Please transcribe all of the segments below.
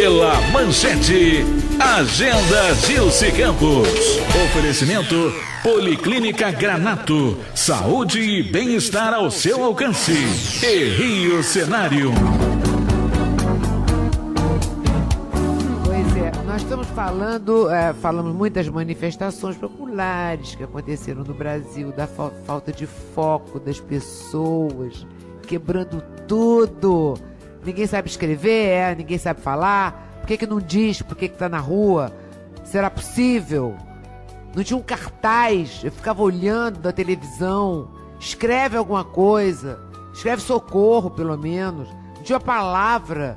Pela Manchete, Agenda Gilce Campos. Oferecimento Policlínica Granato. Saúde e bem-estar ao seu alcance. E Rio Cenário. Pois é, nós estamos falamos muitas manifestações populares que aconteceram no Brasil, da falta de foco das pessoas, quebrando tudo. Ninguém sabe escrever, ninguém sabe falar. Por que não diz? Por que tá na rua? Será possível? Não tinha um cartaz, eu ficava olhando da televisão. Escreve alguma coisa. Escreve socorro, pelo menos. Não tinha uma palavra.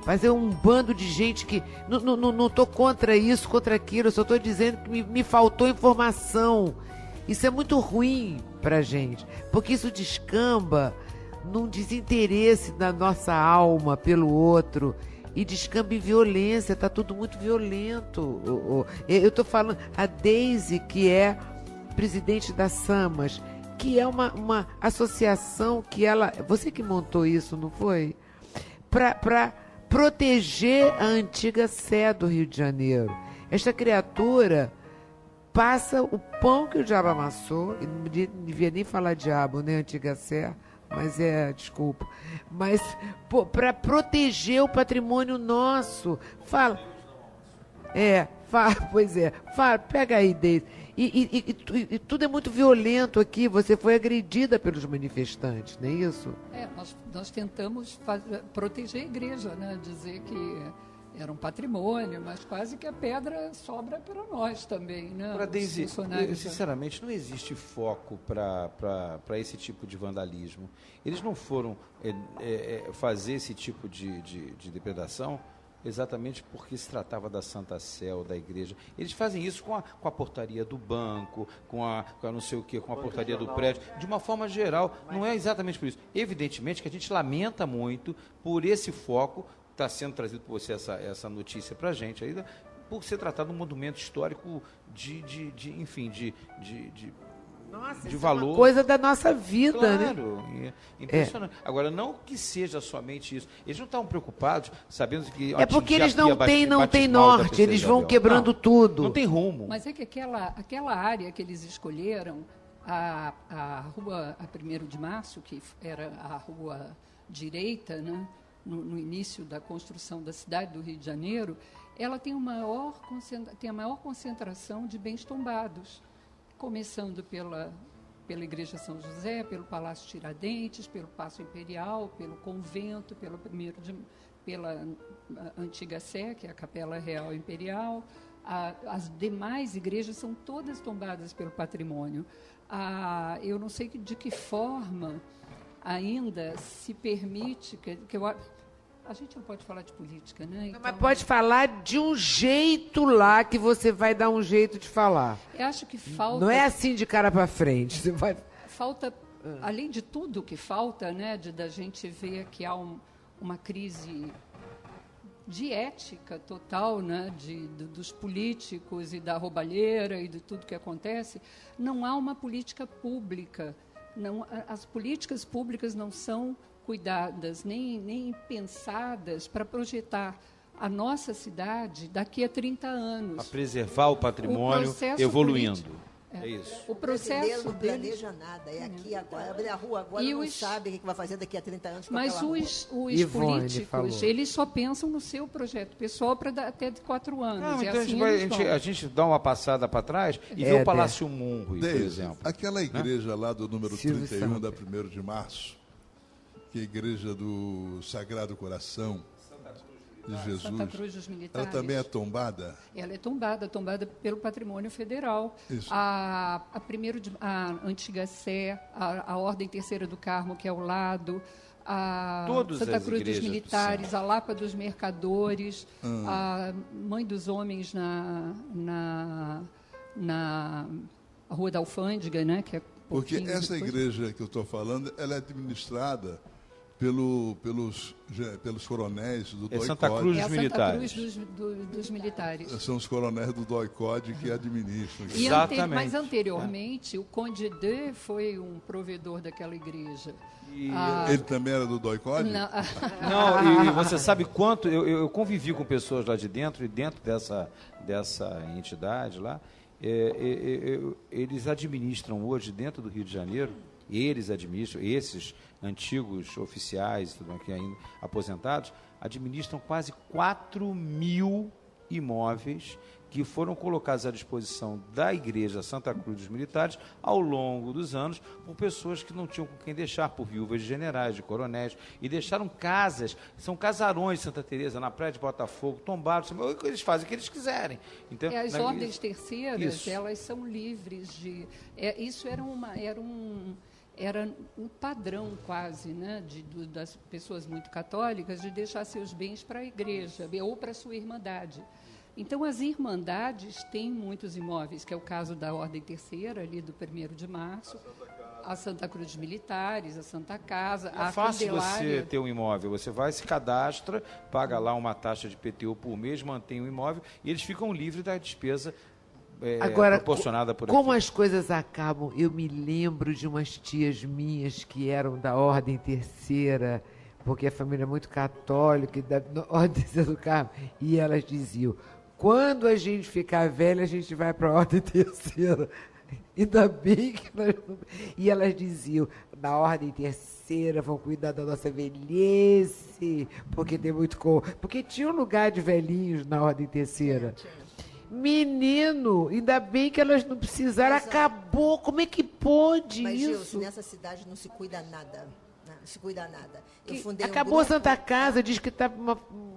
Fazer um bando de gente que... Não tô contra isso, contra aquilo. Eu só tô dizendo que me faltou informação. Isso é muito ruim pra gente. Porque isso descamba num desinteresse da nossa alma pelo outro e descamba em violência, tá tudo muito violento. Eu tô falando, a Deise, que é presidente da SAMAS, que é uma associação que ela... Você que montou isso, não foi? Para proteger a antiga Sé do Rio de Janeiro. Esta criatura passa o pão que o diabo amassou, e não devia nem falar diabo, né, antiga Sé, mas desculpa, mas para proteger o patrimônio nosso. Fala, pega aí, Deise. E tudo é muito violento aqui, você foi agredida pelos manifestantes, não é isso? Nós tentamos proteger a igreja, né? Dizer que era um patrimônio, mas quase que a pedra sobra para nós também, né? Para Deise, sinceramente, não existe foco para esse tipo de vandalismo. Eles não foram fazer esse tipo de depredação exatamente porque se tratava da Santa Sé, da igreja. Eles fazem isso com a portaria do banco, com a não sei o quê, com a portaria do prédio, de uma forma geral. Não é exatamente por isso. Evidentemente que a gente lamenta muito por esse foco. Está sendo trazido por você essa notícia para a gente ainda, por ser tratado de um monumento histórico Nossa, de valor. É uma coisa da nossa vida, claro, né? Impressionante. Agora, não que seja somente isso. Eles não estavam preocupados, sabendo que... porque eles não têm norte, eles vão quebrando tudo. Não tem rumo. Mas é que aquela área que eles escolheram, a rua 1º de Março, que era a rua direita, né? No início da construção da cidade do Rio de Janeiro, ela tem a maior concentração de bens tombados, começando pela Igreja São José, pelo Palácio Tiradentes, pelo Paço Imperial, pelo Convento, pela Antiga Sé, que é a Capela Real Imperial. As demais igrejas são todas tombadas pelo patrimônio. Eu não sei de que forma ainda se permite a gente não pode falar de política, né? Então, mas pode falar de um jeito lá que você vai dar um jeito de falar. Eu acho que falta... Não é assim de cara para frente. Você vai... Falta, além de tudo que falta, né, da gente ver que há uma crise de ética total, né, dos políticos e da roubalheira e de tudo que acontece, não há uma política pública. As políticas públicas não são cuidadas, nem pensadas para projetar a nossa cidade daqui a 30 anos. Para preservar o patrimônio, evoluindo. É isso. O processo não planeja nada, é aqui agora, abre a rua agora, não sabe o que vai fazer daqui a 30 anos com mas aquela rua. Os políticos, eles só pensam no seu projeto pessoal para até 4 anos. Não, então assim a gente dá uma passada para trás e vê o Palácio Munro, por exemplo. Aquela igreja lá do número 31 da 1º de Março, que é a igreja do Sagrado Coração de Jesus. Santa Cruz dos Militares. Ela também é tombada? Ela é tombada pelo Patrimônio Federal. Isso. A Antiga Sé, a Ordem Terceira do Carmo, que é ao lado, a Santa Cruz dos Militares, a Lapa dos Mercadores, a Mãe dos Homens na Rua da Alfândega, né, que é porque essa igreja que eu estou falando, ela é administrada pelos coronéis do DOI-CODE. Santa Cruz dos Militares. Santa Cruz dos Militares. São os coronéis do DOI-CODE que administram. Exatamente. Mas anteriormente, o Conde de foi um provedor daquela igreja. Ele também era do DOI-CODE? Não, e você sabe quanto... Eu convivi com pessoas lá de dentro, e dentro dessa entidade lá, eles administram hoje, dentro do Rio de Janeiro, eles administram, esses antigos oficiais, tudo aqui ainda aposentados, administram quase 4.000 imóveis que foram colocados à disposição da Igreja Santa Cruz dos Militares ao longo dos anos por pessoas que não tinham com quem deixar, por viúvas de generais, de coronéis, e deixaram casas, são casarões de Santa Teresa, na praia de Botafogo, tombados, eles fazem o que eles quiserem. Então, as ordens terceiras, elas são livres de... isso era um padrão quase, né, das pessoas muito católicas, de deixar seus bens para a igreja ou para a sua irmandade. Então, as irmandades têm muitos imóveis, que é o caso da Ordem Terceira, ali do 1º de março, a Santa Cruz dos Militares, a Santa Casa, a fácil Candelária. Você ter um imóvel, você vai, se cadastra, paga lá uma taxa de PTU por mês, mantém o imóvel e eles ficam livres da despesa proporcionada por como as coisas acabam, eu me lembro de umas tias minhas que eram da Ordem Terceira, porque a família é muito católica, da Ordem Terceira do Carmo, e elas diziam, quando a gente ficar velha, a gente vai para a Ordem Terceira. Ainda bem que nós não... E elas diziam, na Ordem Terceira, vão cuidar da nossa velhice, porque tem muito... Porque tinha um lugar de velhinhos na Ordem Terceira. Menino, ainda bem que elas não precisaram, acabou. Como é que pode mas, isso? Gilson, nessa cidade não se cuida nada. Não se cuida nada. Eu fundei acabou a Santa Casa, diz que está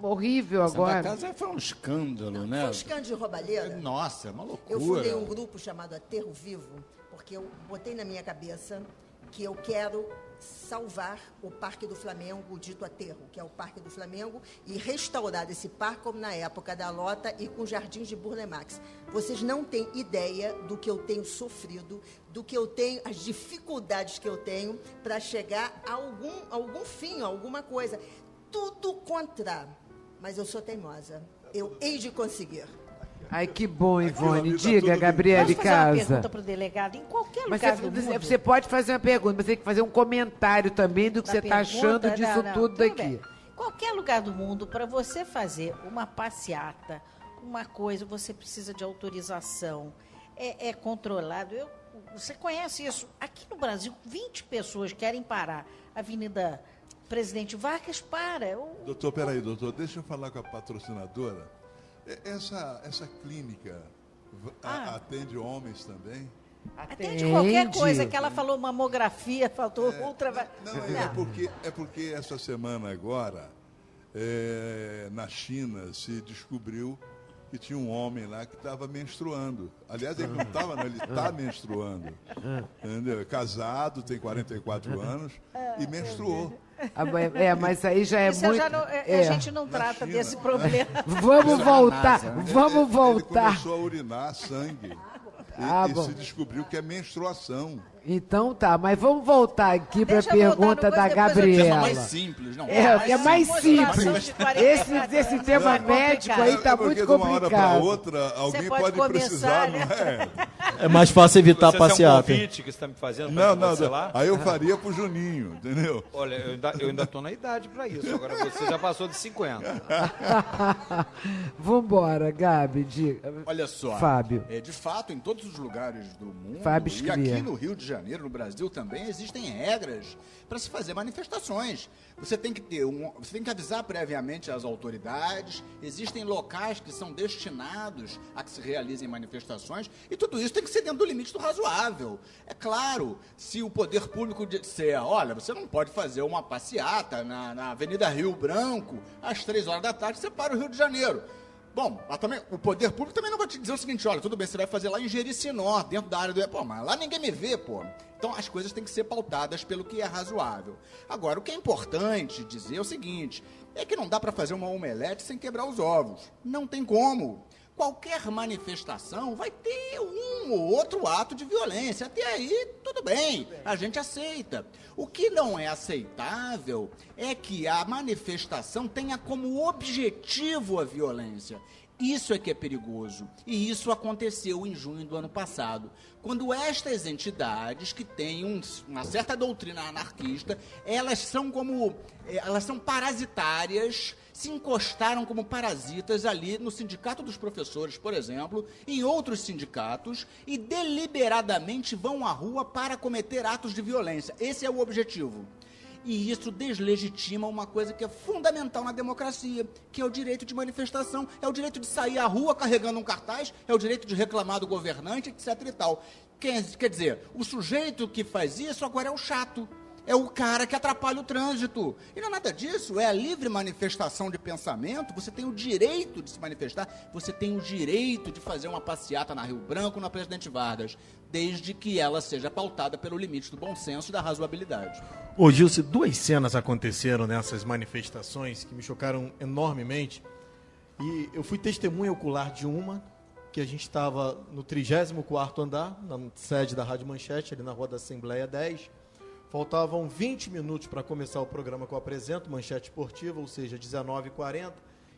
horrível agora. Santa Casa foi um escândalo, né? Foi um escândalo de roubalheira. Nossa, é uma loucura. Eu fundei um grupo chamado Aterro Vivo, porque eu botei na minha cabeça que eu quero salvar o Parque do Flamengo, o dito Aterro, que é o Parque do Flamengo, e restaurar esse parque como na época da Lota e com jardins de Burle Marx. Vocês não têm ideia do que eu tenho sofrido, do que eu tenho, as dificuldades que eu tenho para chegar a algum fim, a alguma coisa. Tudo contra, mas eu sou teimosa. Eu hei de conseguir. Ai, que bom, Ivone. Diga, Gabriele Casa. Posso fazer uma pergunta para o delegado? Em qualquer lugar do mundo... Você pode fazer uma pergunta, mas tem que fazer um comentário também do que você está achando disso tudo daqui. Em qualquer lugar do mundo, para você fazer uma passeata, uma coisa, você precisa de autorização, é controlado. Você conhece isso? Aqui no Brasil, 20 pessoas querem parar a Avenida Presidente Vargas, para. Doutor, peraí, doutor, deixa eu falar com a patrocinadora. Essa clínica atende homens também? Atende qualquer coisa, que ela falou mamografia, faltou ultra... Não, é porque essa semana agora, na China, se descobriu que tinha um homem lá que estava menstruando. Aliás, ele não estava, ele está menstruando. Entendeu? Casado, tem 44 anos e menstruou. Mas aí já é isso muito... A gente não trata desse problema. Vamos voltar. Ele começou a urinar sangue. E se descobriu que é menstruação. Então tá, mas vamos voltar aqui para a pergunta da Gabriela. É mais simples, não? É mais simples. Esse tema médico aí tá muito complicado. De uma hora para outra, alguém pode precisar, não é? É mais fácil evitar a passeata. É um convite que você está me fazendo para cancelar? Aí eu faria pro Juninho, entendeu? Olha, eu ainda estou na idade para isso. Agora você já passou de 50. Vambora, Gabi. Olha só. Fábio. De fato, em todos os lugares do mundo, Fábio e aqui no Rio de Janeiro, no Brasil também, existem regras para se fazer manifestações. Você tem que avisar previamente as autoridades, existem locais que são destinados a que se realizem manifestações, e tudo isso tem que ser dentro do limite do razoável. É claro, se o poder público disser, olha, você não pode fazer uma passeata na Avenida Rio Branco às 3 horas da tarde, você para o Rio de Janeiro. Bom, também, o poder público também não vai te dizer o seguinte, olha, tudo bem, você vai fazer lá em Jericinó, dentro da área do... Pô, mas lá ninguém me vê, pô. Então, as coisas têm que ser pautadas pelo que é razoável. Agora, o que é importante dizer é o seguinte, é que não dá para fazer uma omelete sem quebrar os ovos. Não tem como. qualquer manifestação vai ter um ou outro ato de violência. Até aí, tudo bem, a gente aceita. O que não é aceitável é que a manifestação tenha como objetivo a violência. Isso é que é perigoso. E isso aconteceu em junho do ano passado, quando estas entidades que têm uma certa doutrina anarquista, elas são parasitárias, se encostaram como parasitas ali no Sindicato dos Professores, por exemplo, em outros sindicatos, e deliberadamente vão à rua para cometer atos de violência. Esse é o objetivo. E isso deslegitima uma coisa que é fundamental na democracia, que é o direito de manifestação, é o direito de sair à rua carregando um cartaz, é o direito de reclamar do governante, etc. e tal. Quer dizer, o sujeito que faz isso agora é o chato, é o cara que atrapalha o trânsito. E não é nada disso, é a livre manifestação de pensamento. Você tem o direito de se manifestar, você tem o direito de fazer uma passeata na Rio Branco, na Presidente Vargas, desde que ela seja pautada pelo limite do bom senso e da razoabilidade. Ô Gilce, 2 cenas aconteceram nessas manifestações que me chocaram enormemente. E eu fui testemunha ocular de uma, que a gente estava no 34º andar, na sede da Rádio Manchete, ali na Rua da Assembleia 10. Faltavam 20 minutos para começar o programa que eu apresento, Manchete Esportiva, ou seja, 19h40,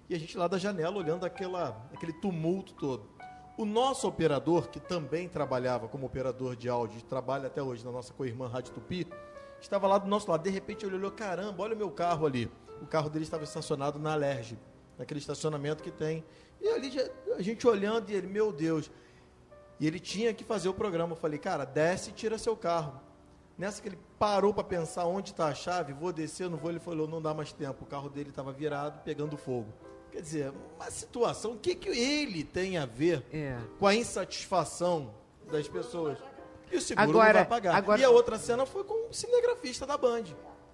e a gente lá da janela olhando aquele tumulto todo. O nosso operador, que também trabalhava como operador de áudio, trabalha até hoje na nossa co-irmã Rádio Tupi, estava lá do nosso lado. De repente ele olhou, caramba, olha o meu carro ali. O carro dele estava estacionado na Alerj, naquele estacionamento que tem. E ali a gente olhando e ele, meu Deus. E ele tinha que fazer o programa. Eu falei, cara, desce e tira seu carro. Nessa que ele parou para pensar onde está a chave, vou descer, não vou, ele falou, não dá mais tempo. O carro dele estava virado, pegando fogo. Quer dizer, uma situação, o que ele tem a ver com a insatisfação das pessoas? E o seguro não vai pagar. E a outra cena foi com o cinegrafista da Band,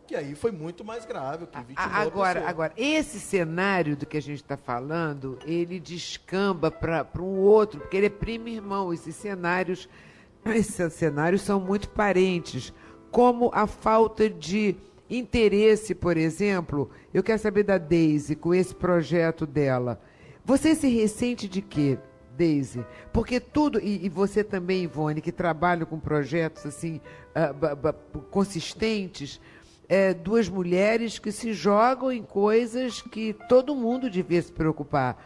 que aí foi muito mais grave, que vitimou Agora, esse cenário do que a gente está falando, ele descamba para um outro, porque ele é primo irmão. Esses cenários são muito parentes, como a falta de interesse, por exemplo. Eu quero saber da Deise, com esse projeto dela. Você se ressente de quê, Deise? Porque tudo, e você também, Ivone, que trabalha com projetos assim, consistentes, 2 mulheres que se jogam em coisas que todo mundo devia se preocupar.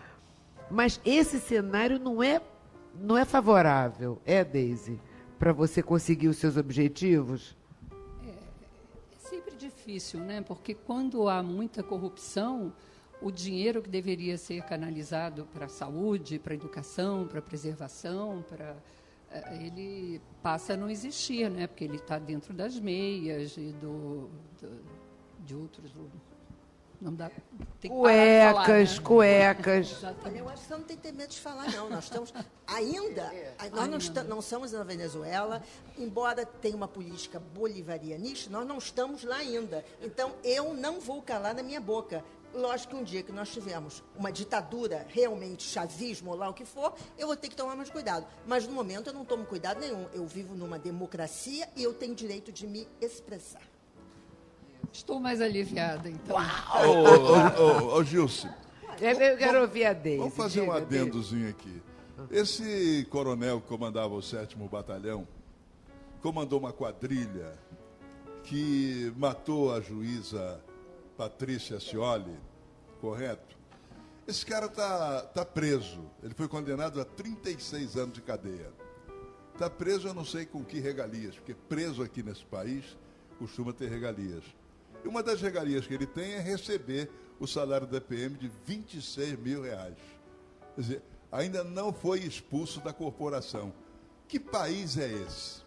Mas esse cenário não é favorável, Deise, para você conseguir os seus objetivos? É sempre difícil, né? Porque quando há muita corrupção, o dinheiro que deveria ser canalizado para a saúde, para a educação, para a preservação, ele passa a não existir, né? Porque ele está dentro das meias e de outros... Não dá, tem que cuecas. Olha, eu acho que você não tem que ter medo de falar, não. Nós estamos ainda... Nós não estamos na Venezuela, embora tenha uma política bolivarianista, nós não estamos lá ainda. Então, eu não vou calar na minha boca. Lógico que um dia que nós tivermos uma ditadura, realmente chavismo ou lá o que for, eu vou ter que tomar mais cuidado. Mas, no momento, eu não tomo cuidado nenhum. Eu vivo numa democracia e eu tenho direito de me expressar. Estou mais aliviada, então. Ô, Gilce. Eu quero ouvir a Deise. Vamos fazer um adendozinho aqui. Esse coronel que comandava o 7º Batalhão comandou uma quadrilha que matou a juíza Patrícia Scioli, correto? Esse cara tá preso. Ele foi condenado a 36 anos de cadeia. Está preso, eu não sei com que regalias, porque preso aqui nesse país costuma ter regalias. E uma das regalias que ele tem é receber o salário da PM de R$26 mil. Quer dizer, ainda não foi expulso da corporação. Que país é esse?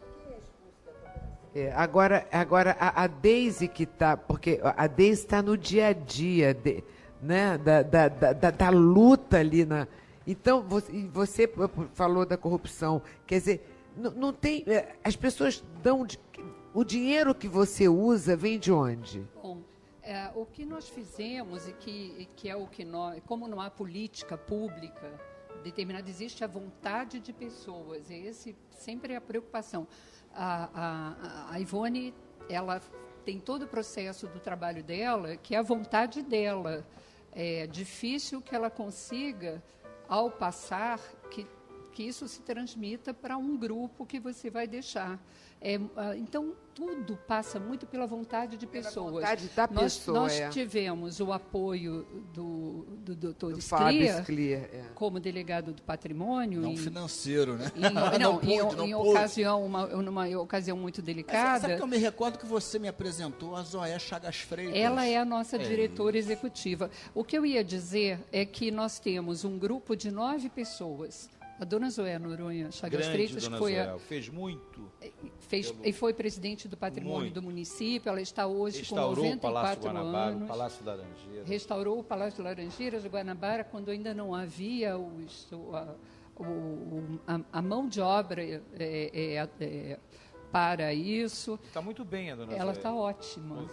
Agora a Deise que está... Porque a Deise está no dia a dia, né, da luta ali. Então, você falou da corrupção. Quer dizer, não tem... As pessoas dão... O dinheiro que você usa vem de onde? Bom, o que nós fizemos e que é o que nós... Como não há política pública determinada, existe a vontade de pessoas. E esse sempre é a preocupação. A Ivone, ela tem todo o processo do trabalho dela, que é a vontade dela. É difícil que ela consiga ao passar, que isso se transmita para um grupo que você vai deixar. Então, tudo passa muito pela vontade de pessoas. Vontade da pessoa, nós tivemos o apoio do Dr. Fábio Sclier, como delegado do patrimônio. Não financeiro, né? Numa ocasião muito delicada. Sabe que eu me recordo que você me apresentou a Zoé Chagas Freitas. Ela é a nossa diretora executiva. O que eu ia dizer é que nós temos um grupo de 9 pessoas. A dona Zoé Noronha Chagas Freitas fez muito. E foi presidente do patrimônio do município. Ela está hoje com 94 anos. O Palácio Laranjeiras. Restaurou o Palácio Laranjeiras de Guanabara quando ainda não havia a mão de obra para isso. Está muito bem a dona Ela Zoé. está ótima.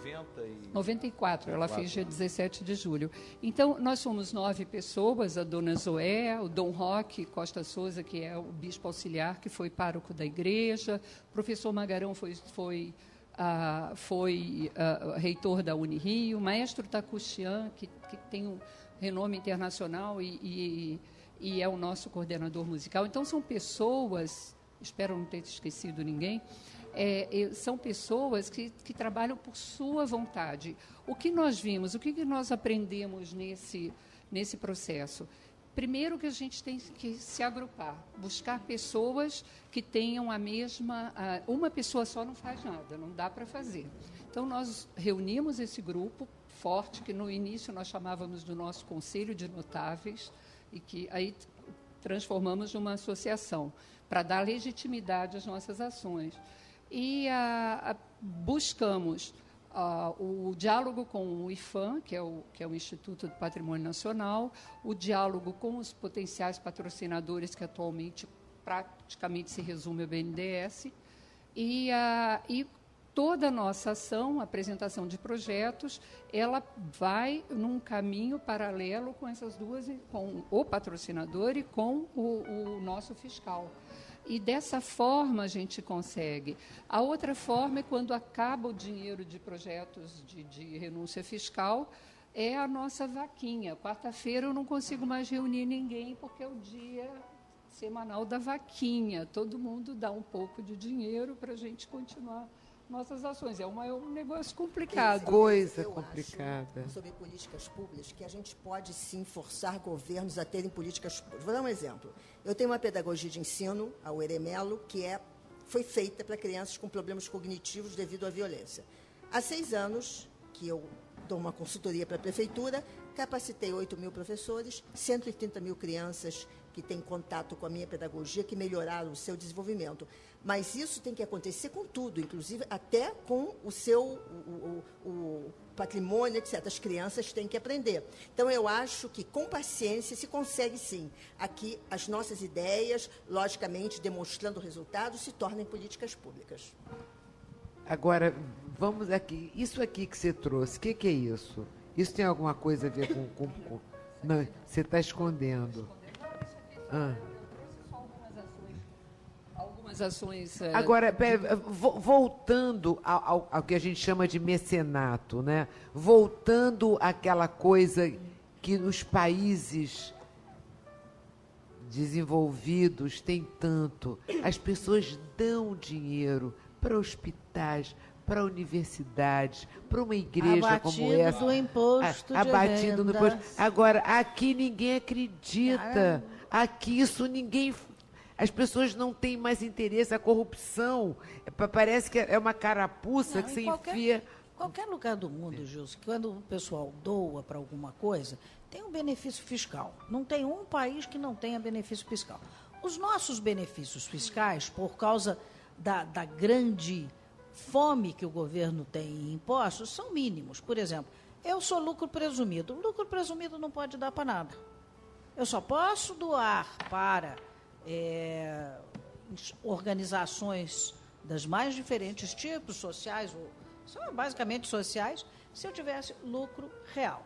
94, ela fez dia 17 de julho. Então, nós somos 9 pessoas, a dona Zoé, o Dom Roque Costa Souza, que é o bispo auxiliar, que foi pároco da igreja, o professor Magarão foi reitor da Unirio, o maestro Takuchian, que tem um renome internacional e é o nosso coordenador musical. Então, são pessoas... Espero não ter esquecido ninguém, são pessoas que trabalham por sua vontade. O que nós vimos, o que nós aprendemos nesse processo? Primeiro que a gente tem que se agrupar, buscar pessoas que tenham a mesma... uma pessoa só não faz nada, não dá para fazer. Então, nós reunimos esse grupo forte, que no início nós chamávamos do nosso Conselho de Notáveis, e que aí transformamos numa associação, para dar legitimidade às nossas ações. E buscamos o diálogo com o IFAM, que é o Instituto do Patrimônio Nacional, o diálogo com os potenciais patrocinadores, que atualmente praticamente se resume ao BNDES, e toda a nossa ação, a apresentação de projetos, ela vai num caminho paralelo com essas duas, com o patrocinador e com o nosso fiscal. E dessa forma a gente consegue. A outra forma é quando acaba o dinheiro de projetos de renúncia fiscal, é a nossa vaquinha. Quarta-feira eu não consigo mais reunir ninguém, porque é o dia semanal da vaquinha. Todo mundo dá um pouco de dinheiro para a gente continuar nossas ações. É um negócio complicado. Coisa complicada. Acho, sobre políticas públicas, que a gente pode sim forçar governos a terem políticas públicas. Vou dar um exemplo. Eu tenho uma pedagogia de ensino, a UEREMELO, que foi feita para crianças com problemas cognitivos devido à violência. Há 6 anos que eu dou uma consultoria para a prefeitura, capacitei 8.000 professores, 130.000 crianças que têm contato com a minha pedagogia, que melhoraram o seu desenvolvimento. Mas isso tem que acontecer com tudo, inclusive até com o seu o patrimônio, etc. As crianças têm que aprender. Então, eu acho que, com paciência, se consegue, sim. Aqui, as nossas ideias, logicamente, demonstrando resultados, se tornem políticas públicas. Agora, vamos aqui. Isso aqui que você trouxe, o que é isso? Isso tem alguma coisa a ver com... Não, você está escondendo. Algumas ações... Agora, voltando ao que a gente chama de mecenato, né? Voltando àquela coisa que nos países desenvolvidos tem tanto. As pessoas dão dinheiro para hospitais, para universidades, para uma igreja como essa. Do imposto abatido de no imposto. Agora, aqui ninguém acredita. Aqui isso ninguém... As pessoas não têm mais interesse, a corrupção parece que é uma carapuça que você enfia... Qualquer lugar do mundo, Gilson, quando o pessoal doa para alguma coisa, tem um benefício fiscal. Não tem um país que não tenha benefício fiscal. Os nossos benefícios fiscais, por causa da grande fome que o governo tem em impostos, são mínimos. Por exemplo, eu sou lucro presumido. O lucro presumido não pode dar para nada. Eu só posso doar para organizações das mais diferentes tipos, sociais, são basicamente sociais, se eu tivesse lucro real.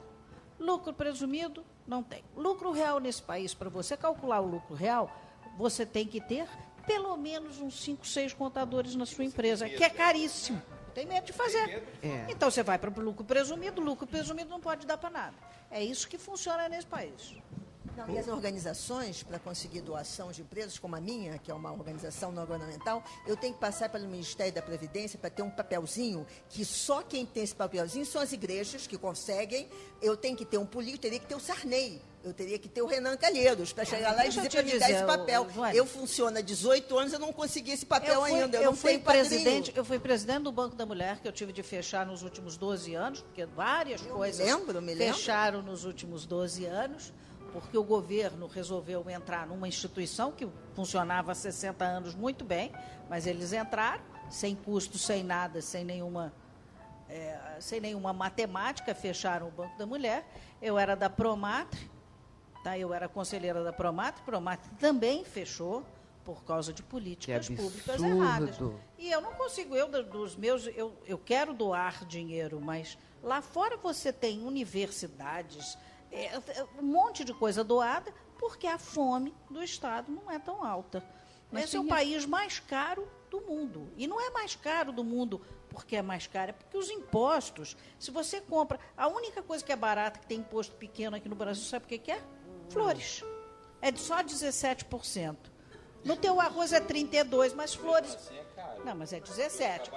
Lucro presumido, não tem. Lucro real nesse país, para você calcular o lucro real, você tem que ter pelo menos uns 5, 6 contadores na sua empresa, que é caríssimo. Tem medo de fazer. Então, você vai para o lucro presumido não pode dar para nada. É isso que funciona nesse país. Não, e as organizações, para conseguir doação de empresas, como a minha, que é uma organização não governamental, eu tenho que passar pelo Ministério da Previdência para ter um papelzinho, que só quem tem esse papelzinho são as igrejas que conseguem. Eu tenho que ter um político, teria que ter o Sarney, eu teria que ter o Renan Calheiros, para chegar lá e dizer para me dar esse papel. Eu funciono há 18 anos, eu não consegui esse papel ainda, eu não tenho padrinho. Eu fui presidente do Banco da Mulher, que eu tive de fechar nos últimos 12 anos, porque várias coisas fecharam nos últimos 12 anos, porque o governo resolveu entrar numa instituição que funcionava há 60 anos muito bem, mas eles entraram sem custo, sem nada, sem nenhuma matemática, fecharam o Banco da Mulher. Eu era da Promatre, tá? Eu era conselheira da Promatre também fechou por causa de políticas públicas erradas. E eu não consigo, eu quero doar dinheiro, mas lá fora você tem universidades, um monte de coisa doada, porque a fome do Estado não é tão alta. Mas esse é o país mais caro do mundo. E não é mais caro do mundo porque é mais caro, é porque os impostos, se você compra... A única coisa que é barata, que tem imposto pequeno aqui no Brasil, sabe o que é? Flores. É de só 17%. No teu arroz é 32%, mas flores... Não, mas é 17%.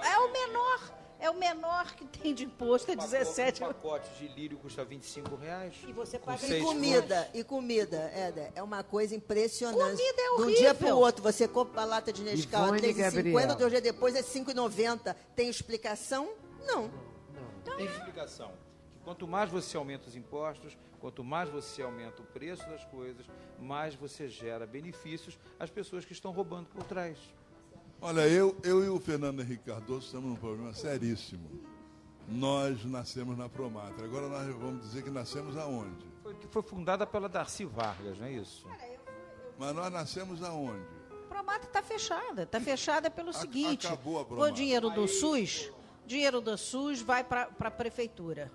É o menor que tem de imposto, é 17%. Um pacote de lírio custa R$25. E você paga comida, Éder, é uma coisa impressionante. Comida é horrível. De um dia para o outro, você compra a lata de Nescau a R$3,50, outro dia depois é R$5,90. Tem explicação? Não. Tem explicação. Quanto mais você aumenta os impostos, quanto mais você aumenta o preço das coisas, mais você gera benefícios às pessoas que estão roubando por trás. Olha, eu e o Fernando Henrique Cardoso estamos num problema seríssimo. Nós nascemos na Promatre. Agora nós vamos dizer que nascemos aonde? Foi fundada pela Darcy Vargas, não é isso? Mas nós nascemos aonde? A Promatre está fechada. Está fechada pelo seguinte. Acabou a Promatre. O dinheiro do SUS vai para a prefeitura.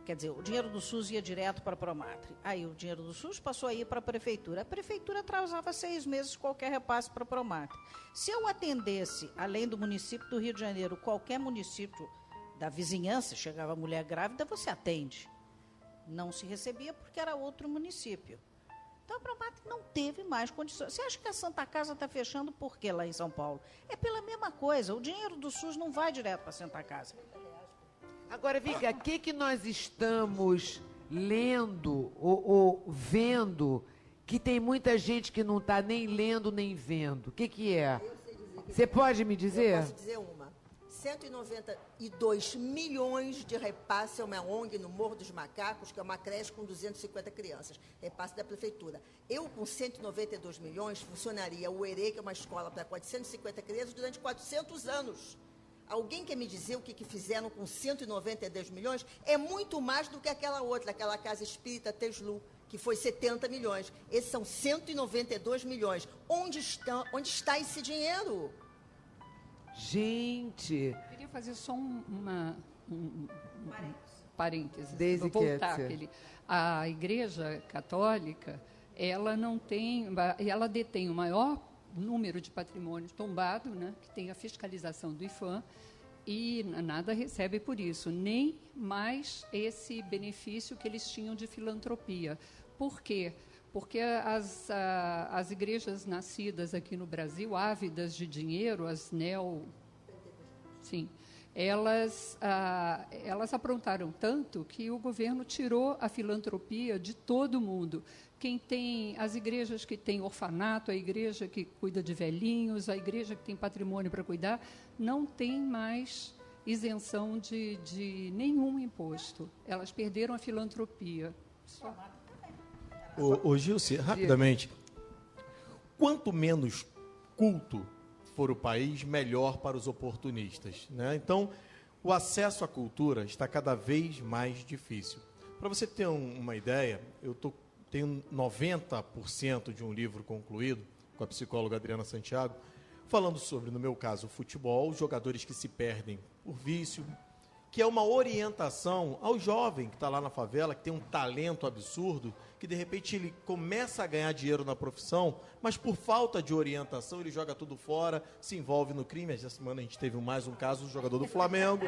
Quer dizer, o dinheiro do SUS ia direto para a Promatre. Aí o dinheiro do SUS passou a ir para a prefeitura. A prefeitura atrasava 6 meses qualquer repasse para a Promatre. Se eu atendesse, além do município do Rio de Janeiro, qualquer município da vizinhança, chegava mulher grávida, você atende. Não se recebia porque era outro município. Então a Promatre não teve mais condições. Você acha que a Santa Casa está fechando por quê lá em São Paulo? É pela mesma coisa. O dinheiro do SUS não vai direto para a Santa Casa. Agora, vem cá, o que nós estamos lendo ou vendo que tem muita gente que não está nem lendo nem vendo? O que é? Você pode me dizer? Eu posso dizer uma. 192 milhões de repasse a uma ONG no Morro dos Macacos, que é uma creche com 250 crianças. Repasse da prefeitura. Eu, com 192 milhões, funcionaria o ERE, que é uma escola para 450 crianças, durante 400 anos. Alguém quer me dizer o que fizeram com 192 milhões? É muito mais do que aquela outra, aquela Casa Espírita Teslu, que foi 70 milhões. Esses são 192 milhões. Onde está esse dinheiro? Gente... Eu queria fazer só um parênteses. Desde vou voltar aquele. A Igreja Católica, ela detém o maior número de patrimônio tombado, né, que tem a fiscalização do IPHAN, e nada recebe por isso, nem mais esse benefício que eles tinham de filantropia. Por quê? Porque as igrejas nascidas aqui no Brasil, ávidas de dinheiro, as Sim, elas aprontaram tanto que o governo tirou a filantropia de todo mundo. Quem tem as igrejas que têm orfanato, a igreja que cuida de velhinhos, a igreja que tem patrimônio para cuidar, não tem mais isenção de nenhum imposto. Elas perderam a filantropia. Ô Gilce, rapidamente, quanto menos culto for o país, melhor para os oportunistas, né? Então, o acesso à cultura está cada vez mais difícil. Para você ter uma ideia, tenho 90% de um livro concluído com a psicóloga Adriana Santiago, falando sobre, no meu caso, o futebol, jogadores que se perdem por vício, que é uma orientação ao jovem que está lá na favela, que tem um talento absurdo, que de repente ele começa a ganhar dinheiro na profissão, mas por falta de orientação ele joga tudo fora, se envolve no crime. Essa semana a gente teve mais um caso do jogador do Flamengo,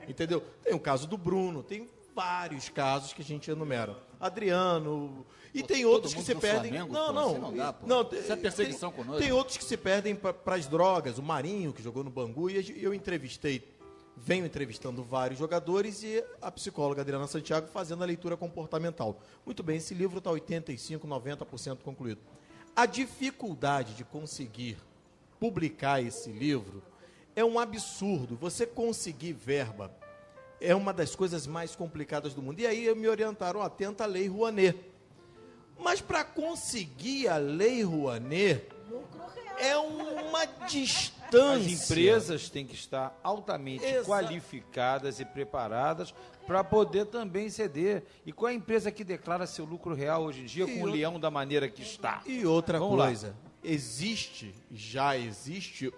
entendeu? Tem o caso do Bruno, tem vários casos que a gente enumera. Adriano... E tem outros que se perdem... Flamengo, não dá, pô. não. Isso é perseguição conosco. Tem outros que se perdem para as drogas. O Marinho, que jogou no Bangu, e eu venho entrevistando vários jogadores e a psicóloga Adriana Santiago fazendo a leitura comportamental. Muito bem, esse livro está 85%, 90% concluído. A dificuldade de conseguir publicar esse livro é um absurdo. Você conseguir verba é uma das coisas mais complicadas do mundo. E aí me orientaram, tenta a Lei Rouanet. Mas para conseguir a Lei Rouanet é uma distância. As empresas têm que estar altamente qualificadas e preparadas para poder também ceder. E qual é a empresa que declara seu lucro real hoje em dia com o leão da maneira que está? E outra coisa, já existe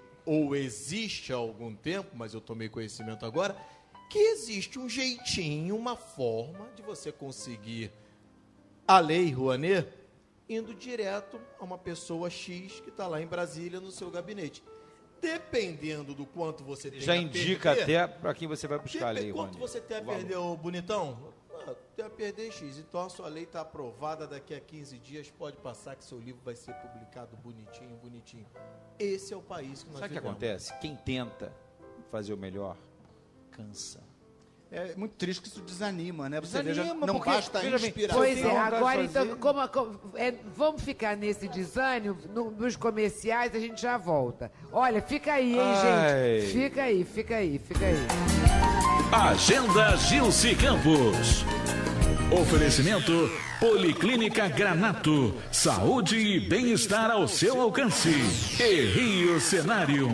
há algum tempo, mas eu tomei conhecimento agora, que existe um jeitinho, uma forma de você conseguir a Lei Rouanet indo direto a uma pessoa X que está lá em Brasília no seu gabinete. Dependendo do quanto você tem já indica até para quem você vai buscar a Lei Rouanet. Quanto você tem a perder, ô bonitão? Tem a perder X. Então a sua lei está aprovada, daqui a 15 dias pode passar que seu livro vai ser publicado bonitinho, bonitinho. Esse é o país que nós vivemos. Sabe o que acontece? Quem tenta fazer o melhor, cansa. É muito triste que isso desanima, né? Você Desanima, veja, não porque, basta veja bem, inspirar. Pois é, agora então, vamos ficar nesse desânimo, nos comerciais a gente já volta. Olha, fica aí, hein, gente? Fica aí. Agenda Gilce Campos. Oferecimento Policlínica Granato. Saúde e bem-estar ao seu alcance. E Rio Cenário.